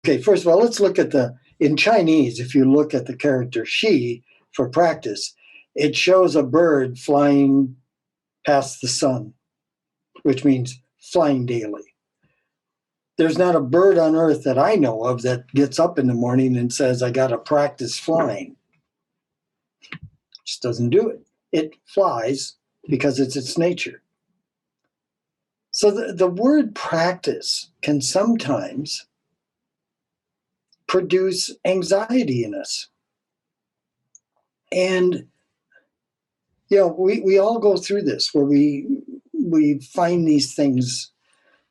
Okay, first of all, let's look at in Chinese, if you look at the character "shi" for practice, it shows a bird flying past the sun, which means flying daily. There's not a bird on earth that I know of that gets up in the morning and says, I got to practice flying. Just doesn't do it. It flies because it's its nature. So the word practice can sometimes produce anxiety in us. And, we all go through this where we find these things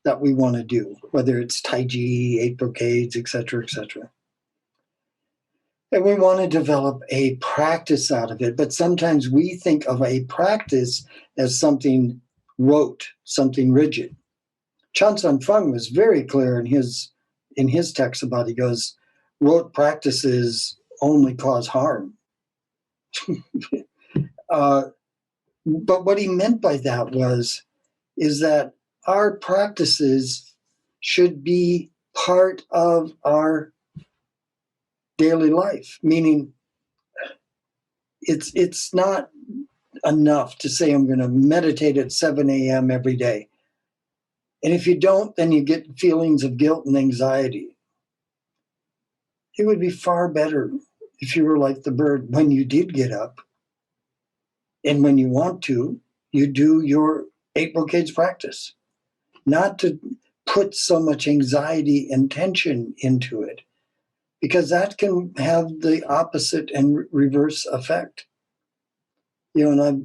that we want to do, whether it's Tai Chi, 8 brocades, et cetera, et cetera. And we want to develop a practice out of it. But sometimes we think of a practice as something rote, something rigid. Chan Sun Fung was very clear in his text about, he goes, rote practices only cause harm. But what he meant by that is that our practices should be part of our daily life, meaning it's not enough to say I'm going to meditate at 7 a.m. every day. And if you don't, then you get feelings of guilt and anxiety. It would be far better if you were like the bird when you did get up. And when you want to, you do your 8 brocades practice. Not to put so much anxiety and tension into it, because that can have the opposite and reverse effect. And I've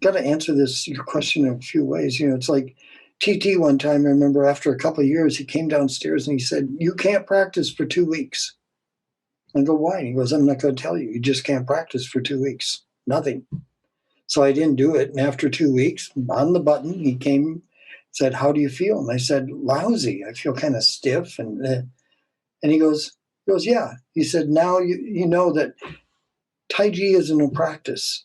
got to answer your question in a few ways. It's like TT one time, I remember after a couple of years, he came downstairs and he said, you can't practice for 2 weeks. I go, why? He goes, I'm not going to tell you. You just can't practice for 2 weeks. Nothing. So I didn't do it. And after 2 weeks, on the button, he came, said, how do you feel? And I said, lousy. I feel kind of stiff. And he goes, yeah. He said, now you know that Tai Chi isn't a practice.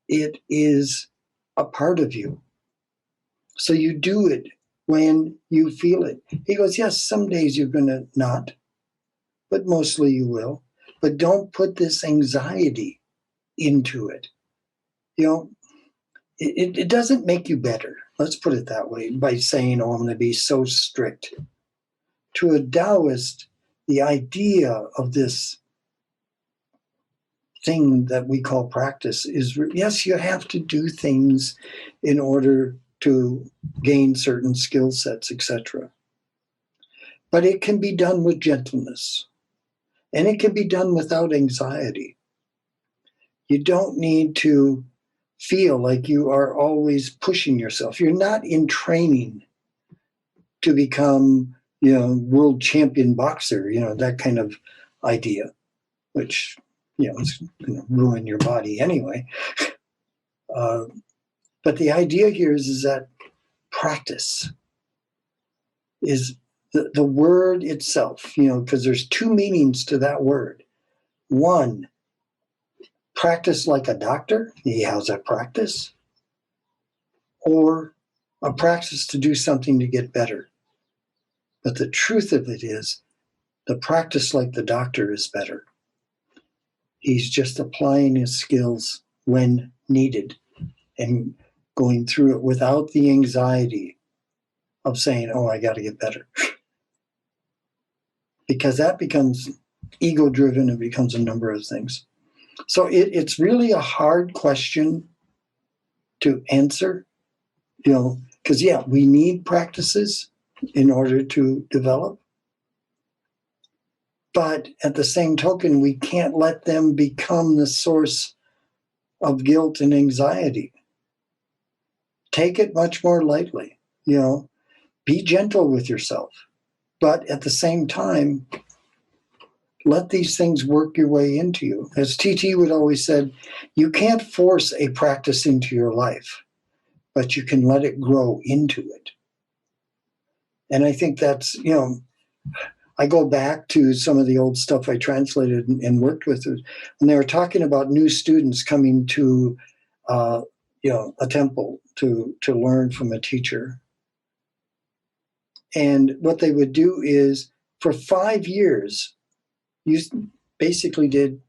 It is a part of you. So you do it when you feel it. He goes, yes, some days you're going to not, but mostly you will. But don't put this anxiety into it. It doesn't make you better. Let's put it that way, by saying, I'm going to be so strict. To a Taoist, the idea of this thing that we call practice is, yes, you have to do things in order to gain certain skill sets, etc. But it can be done with gentleness, and it can be done without anxiety. You don't need to feel like you are always pushing yourself. You're not in training to become, world champion boxer, that kind of idea, which, is going to ruin your body anyway. But the idea here is that practice is the word itself, because there's 2 meanings to that word. One, practice like a doctor. He has a practice. Or a practice to do something to get better. But the truth of it is, the practice like the doctor is better. He's just applying his skills when needed and going through it without the anxiety of saying, I got to get better. Because that becomes ego-driven and becomes a number of things. So it's really a hard question to answer, because, we need practices in order to develop. But at the same token, we can't let them become the source of guilt and anxiety. Take it much more lightly, be gentle with yourself. But at the same time, let these things work your way into you. As TT would always said, you can't force a practice into your life, but you can let it grow into it. And I think that's, I go back to some of the old stuff I translated and worked with, and they were talking about new students coming to, a temple to learn from a teacher. And what they would do is For 5 years, you basically did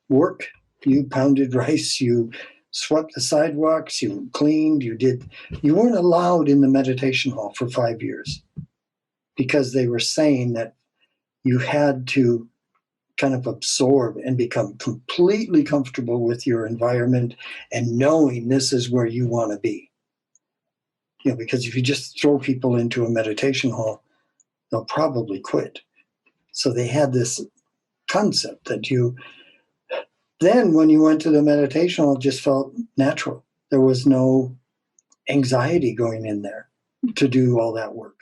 work. You pounded rice, you swept the sidewalks, you cleaned, you weren't allowed in the meditation hall for 5 years because they were saying that you had to kind of absorb and become completely comfortable with your environment and knowing this is where you want to be. Because if you just throw people into a meditation hall, they'll probably quit. So they had this concept that then when you went to the meditation hall, it just felt natural. There was no anxiety going in there to do all that work.